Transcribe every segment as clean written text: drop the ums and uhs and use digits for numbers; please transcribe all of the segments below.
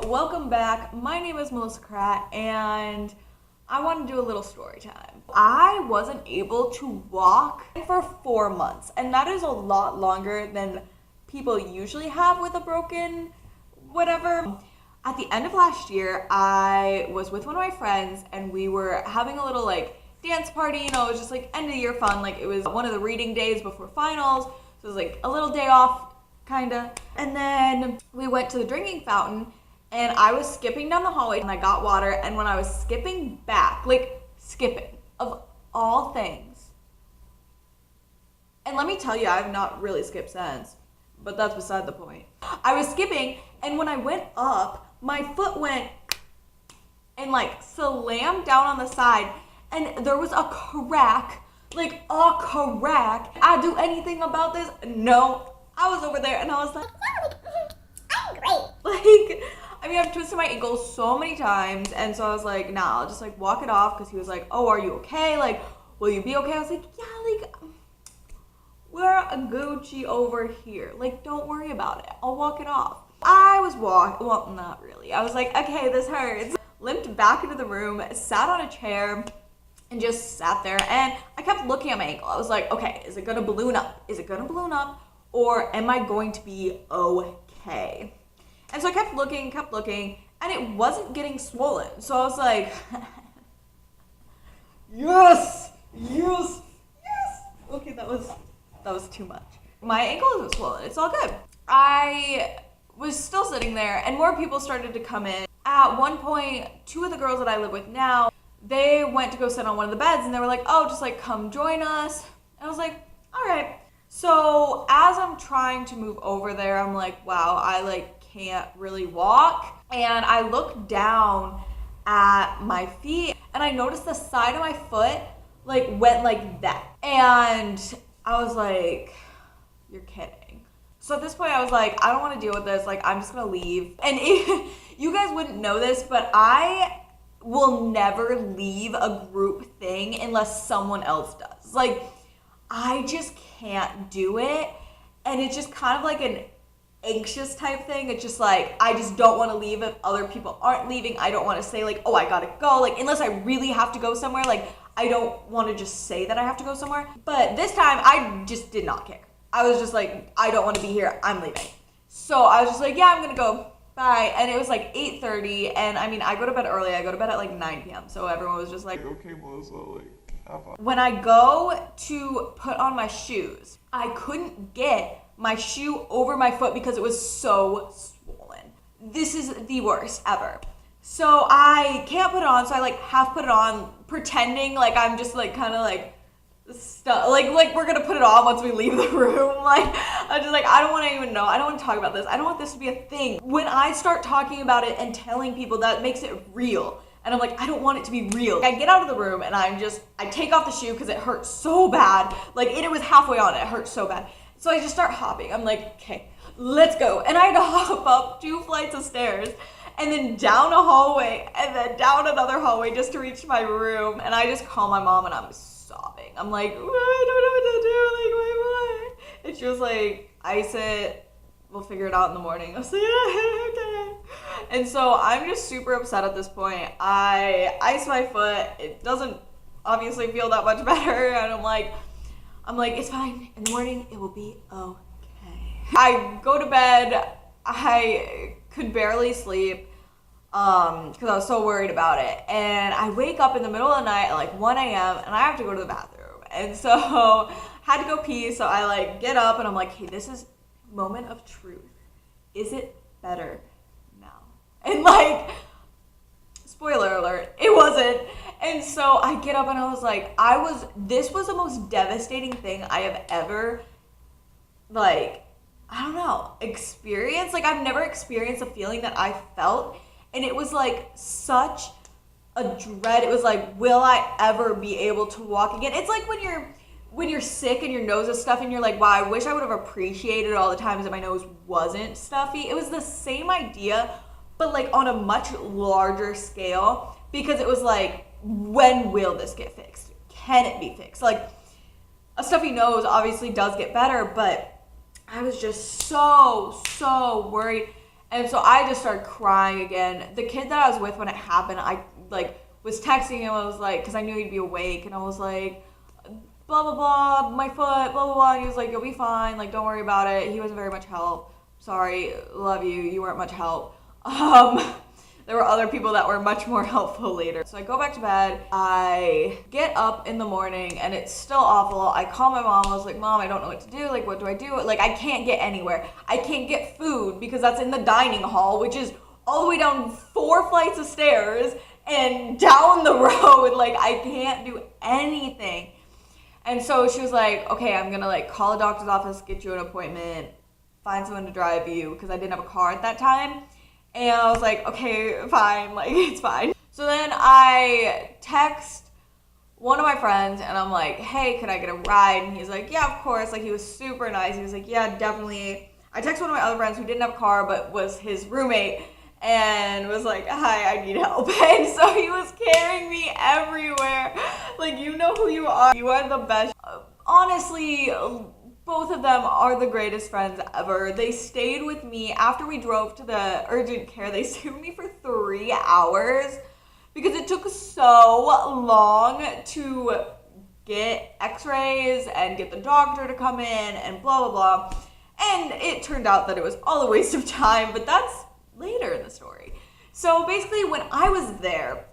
Welcome back. My name is Melissa Kratt, and I want to do a little story time. I wasn't able to walk for 4 months, and that is a lot longer than people usually have with a broken whatever. At the end of last year, I was with one of my friends, and we were having a little dance party. It was just end of year fun. It was one of the reading days before finals, so it was a little day off, kinda. And then we went to the drinking fountain. And I was skipping down the hallway and I got water, and when I was skipping back, skipping, of all things. And let me tell you, I've not really skipped since, but that's beside the point. I was skipping, and when I went up, my foot went and slammed down on the side, and there was a crack, a crack. I do anything about this? No. I was over there and I was like, I'm great. I've twisted my ankle so many times, and so I was like, nah, I'll just walk it off, because he was like, oh, are you okay? Will you be okay? I was like, yeah, we're a Gucci over here. Don't worry about it. I'll walk it off. I was well, not really. I was like, okay, this hurts. Limped back into the room, sat on a chair, and just sat there, and I kept looking at my ankle. I was like, okay, is it gonna balloon up? Is it gonna balloon up? Or am I going to be okay? And so I kept looking, and it wasn't getting swollen. So I was like, yes. Okay, that was too much. My ankle isn't swollen. It's all good. I was still sitting there, and more people started to come in. At one point, 2 of the girls that I live with now, they went to go sit on one of the beds, and they were like, oh, just come join us. And I was like, all right. So as I'm trying to move over there, I'm like, wow, I can't really walk. And I look down at my feet, and I noticed the side of my foot went like that. And I was like, you're kidding. So at this point I was like, I don't want to deal with this. I'm just gonna leave. And you guys wouldn't know this, but I will never leave a group thing unless someone else does. I just can't do it. And it's just kind of an anxious type thing. It's just I just don't want to leave if other people aren't leaving. I don't want to say oh, I gotta go, unless I really have to go somewhere. I don't want to just say that I have to go somewhere. But this time I just did not care. I was just I don't want to be here, I'm leaving. So I was just yeah, I'm gonna go, bye. And it was 8:30, and I go to bed early. I go to bed at 9 p.m. So everyone was just okay, Melissa, have fun. When I go to put on my shoes, I couldn't get my shoe over my foot because it was so swollen. This is the worst ever. So I can't put it on, so I half put it on, pretending I'm just kind of stuck, we're gonna put it on once we leave the room. I'm just I don't want to even know. I don't want to talk about this. I don't want this to be a thing. When I start talking about it and telling people, that makes it real. And I'm I don't want it to be real. I get out of the room and I take off the shoe because it hurts so bad. It was halfway on, it hurt so bad. So I just start hopping. I'm okay, let's go. And I had to hop up 2 flights of stairs, and then down a hallway, and then down another hallway just to reach my room. And I just call my mom, and I'm sobbing. I'm I don't know what to do, my. And she was ice it, we'll figure it out in the morning. I was okay. And so I'm just super upset at this point. I ice my foot. It doesn't obviously feel that much better, and I'm it's fine. In the morning, it will be okay. I go to bed. I could barely sleep because I was so worried about it. And I wake up in the middle of the night at 1 a.m. and I have to go to the bathroom. And so had to go pee. So I get up and I'm hey, this is moment of truth. Is it better now? And spoiler alert, it wasn't. And so I get up and I was this was the most devastating thing I have ever, I don't know, experienced. I've never experienced a feeling that I felt. And it was such a dread. It was will I ever be able to walk again? It's when you're sick and your nose is stuffy and you're wow, I wish I would have appreciated all the times that my nose wasn't stuffy. It was the same idea, but on a much larger scale, because it was when will this get fixed? Can it be fixed? A stuffy nose obviously does get better, but I was just so worried. And so I just started crying again. The kid that I was with when it happened, I like was texting him. I was like, because I knew he'd be awake, and I was like, blah blah blah, my foot, blah blah blah. And he was like, you'll be fine. Like, don't worry about it. He wasn't very much help. Sorry, love you. You weren't much help. There were other people that were much more helpful later. So I go back to bed. I get up in the morning and it's still awful. I call my mom. I was like, Mom, I don't know what to do. Like, what do I do? Like, I can't get anywhere. I can't get food because that's in the dining hall, which is all the way down 4 flights of stairs and down the road. Like, I can't do anything. And so she was like, okay, I'm gonna like call a doctor's office, get you an appointment, find someone to drive you, because I didn't have a car at that time. And I was like, okay, fine, like, it's fine. So then I text one of my friends and I'm like, hey, could I get a ride? And he's like, yeah, of course. Like, he was super nice. He was like, yeah, definitely. I texted one of my other friends who didn't have a car but was his roommate and was like, hi, I need help. And so he was carrying me everywhere. Like, you know who you are. You are the best. Honestly, both of them are the greatest friends ever. They stayed with me after we drove to the urgent care. They stayed with me for 3 hours because it took so long to get x-rays and get the doctor to come in and blah, blah, blah. And it turned out that it was all a waste of time, but that's later in the story. So basically when I was there,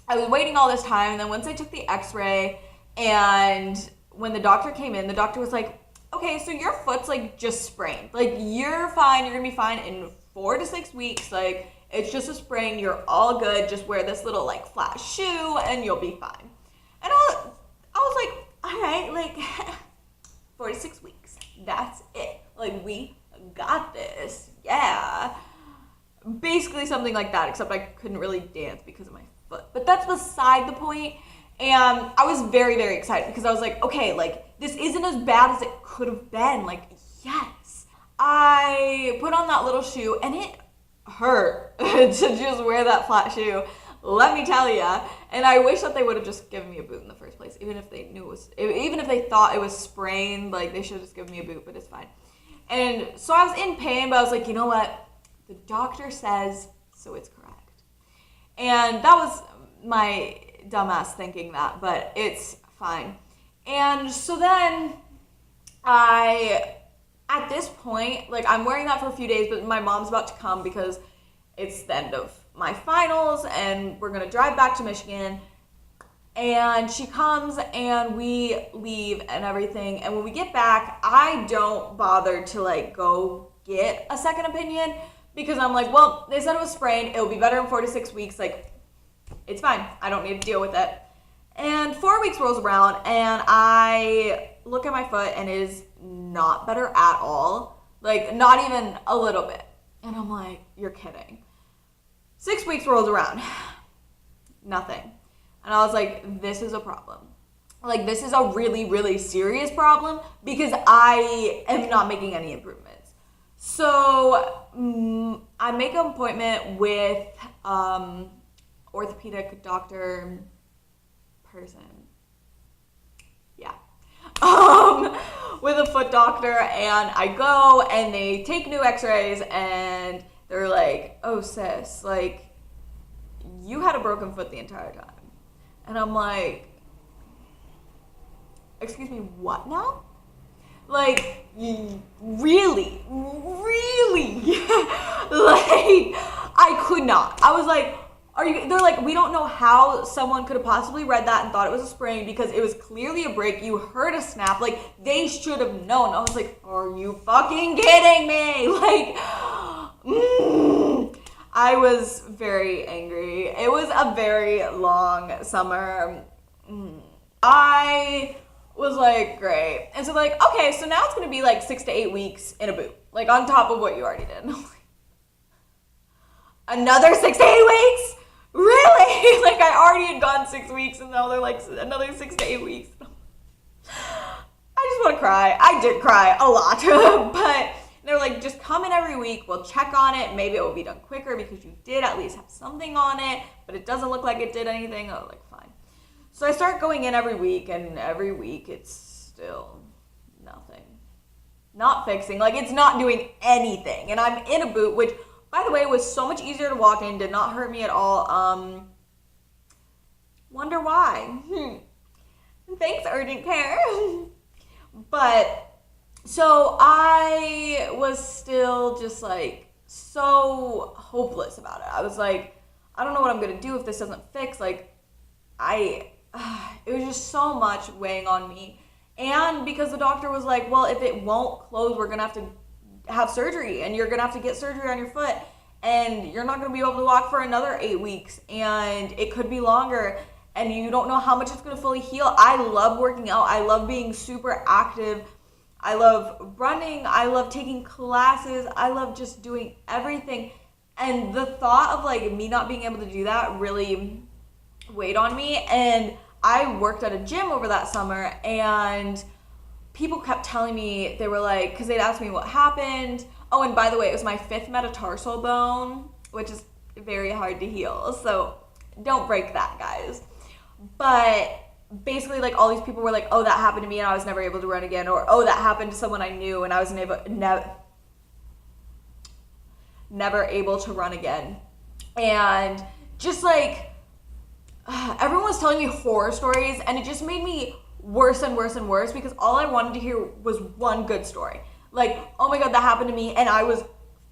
I was waiting all this time, and then once I took the x-ray and when the doctor came in, the doctor was like, okay, so your foot's like just sprained. Like, you're fine. You're gonna be fine in 4 to 6 weeks. Like, it's just a sprain. You're all good. Just wear this little like flat shoe and you'll be fine. And I was like, all right, like 4 to 6 weeks. That's it. Like, we got this. Yeah. Basically something like that, except I couldn't really dance because of my foot. But that's beside the point. And I was very, very excited because I was like, okay, like, this isn't as bad as it could have been. Like, yes. I put on that little shoe and it hurt to just wear that flat shoe. Let me tell ya. And I wish that they would have just given me a boot in the first place, even if they knew it was, even if they thought it was sprained, like, they should have just given me a boot, but it's fine. And so I was in pain, but I was like, you know what? The doctor says, so it's correct. And that was my dumbass thinking that, but it's fine. And so then at this point, like, I'm wearing that for a few days, but my mom's about to come because it's the end of my finals and we're gonna drive back to Michigan. And she comes and we leave and everything. And when we get back, I don't bother to like go get a second opinion because I'm like, well, they said it was sprained. It'll be better in 4 to 6 weeks. Like, it's fine. I don't need to deal with it. And 4 weeks rolls around and I look at my foot and it is not better at all. Like, not even a little bit. And I'm like, you're kidding. 6 weeks rolls around. Nothing. And I was like, this is a problem. Like, this is a really, really serious problem because I am not making any improvements. So I make an appointment with orthopedic doctor person. Yeah. With a foot doctor, and I go and they take new x-rays and they're like, oh sis, like, you had a broken foot the entire time. And I'm like, excuse me, what now? Like, really? Like, I could not. I was like, they're like, we don't know how someone could have possibly read that and thought it was a sprain because it was clearly a break. You heard a snap. Like, they should have known. I was like, are you fucking kidding me? Like, I was very angry. It was a very long summer. I was like, great. And so like, okay, so now it's going to be like 6 to 8 weeks in a boot. Like, on top of what you already did. Another 6 to 8 weeks? Really? Like, I already had gone 6 weeks and now they're like another 6 to 8 weeks. I just want to cry. I did cry a lot. But they're like, just come in every week. We'll check on it. Maybe it will be done quicker because you did at least have something on it, but it doesn't look like it did anything. I was like, fine. So I start going in every week, and every week it's still nothing. Not fixing. Like, it's not doing anything. And I'm in a boot, which by the way, it was so much easier to walk in, did not hurt me at all. Wonder why. Thanks, urgent care. But so I was still just like so hopeless about it. I was like, I don't know what I'm gonna do if this doesn't fix. Like, it was just so much weighing on me. And because the doctor was like, well, if it won't close, we're gonna have to have surgery, and you're gonna have to get surgery on your foot, and you're not gonna be able to walk for another 8 weeks, and it could be longer, and you don't know how much it's gonna fully heal. I love working out. I love being super active. I love running. I love taking classes. I love just doing everything. And the thought of like me not being able to do that really weighed on me. And I worked at a gym over that summer, and people kept telling me, they were like, because they'd asked me what happened. Oh, and by the way, it was my 5th metatarsal bone, which is very hard to heal. So don't break that, guys. But basically, like, all these people were like, oh, that happened to me and I was never able to run again. Or, oh, that happened to someone I knew and I was never able to run again. And just like, everyone was telling me horror stories, and it just made me worse and worse and worse, because all I wanted to hear was one good story. Like, oh my God, that happened to me and I was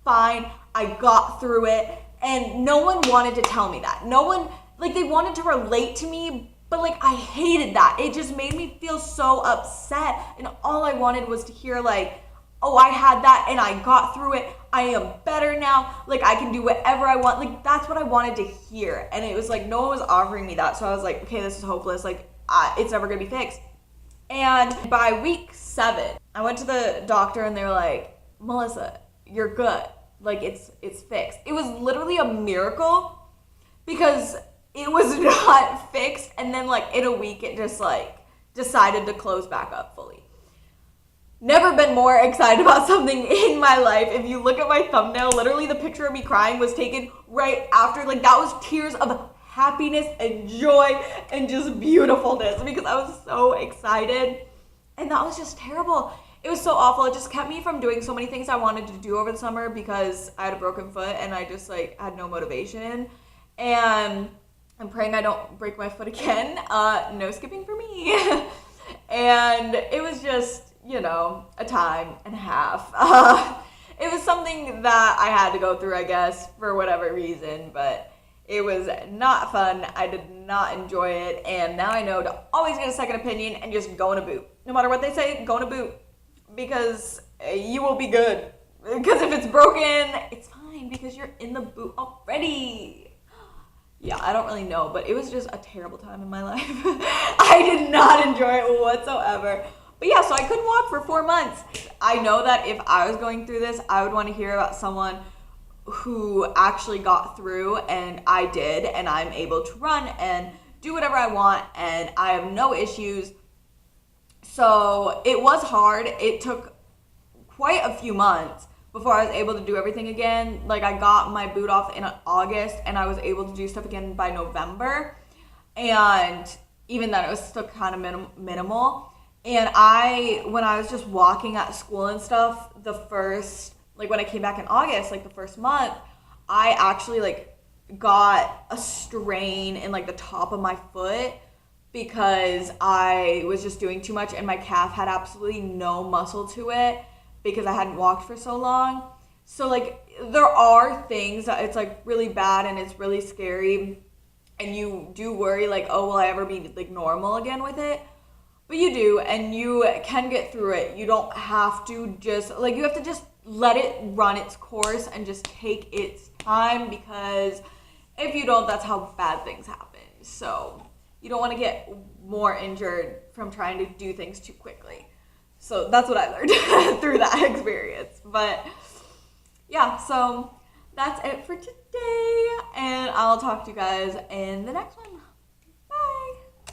fine. I got through it. And no one wanted to tell me that. No one, like, they wanted to relate to me, but like, I hated that. It just made me feel so upset. And all I wanted was to hear like, oh, I had that and I got through it. I am better now. Like, I can do whatever I want. Like, that's what I wanted to hear. And it was like, no one was offering me that. So I was like, okay, this is hopeless. Like, it's never gonna be fixed. And by week 7, I went to the doctor and they were like, Melissa, you're good. Like, it's fixed. It was literally a miracle, because it was not fixed. And then like in a week, it just like decided to close back up fully. Never been more excited about something in my life. If you look at my thumbnail, literally the picture of me crying was taken right after. Like, that was tears of happiness and joy and just beautifulness, because I was so excited. And that was just terrible. It was so awful. It just kept me from doing so many things I wanted to do over the summer, because I had a broken foot and I just like had no motivation. And I'm praying I don't break my foot again. No skipping for me. And it was just, you know, a time and a half. It was something that I had to go through, I guess, for whatever reason, but it was not fun. I did not enjoy it, and now I know to always get a second opinion and just go in a boot. No matter what they say, go in a boot, because you will be good. Because if it's broken, it's fine, because you're in the boot already. Yeah, I don't really know, but it was just a terrible time in my life. I did not enjoy it whatsoever. But yeah, so I couldn't walk for 4 months. I know that if I was going through this, I would want to hear about someone who actually got through, and I did, and I'm able to run and do whatever I want, and I have no issues. So it was hard. It took quite a few months before I was able to do everything again. Like, I got my boot off in August, and I was able to do stuff again by November. And even then, it was still kind of minimal. And when I was just walking at school and stuff, when I came back in August, like the first month, I actually like got a strain in like the top of my foot, because I was just doing too much, and my calf had absolutely no muscle to it because I hadn't walked for so long. So like, there are things that it's like really bad and it's really scary, and you do worry like, oh, will I ever be like normal again with it? But you do, and you can get through it. You don't have to just, like, you have to just let it run its course and just take its time, because if you don't, that's how bad things happen. So you don't want to get more injured from trying to do things too quickly. So that's what I learned through that experience. But yeah, so that's it for today, and I'll talk to you guys in the next one.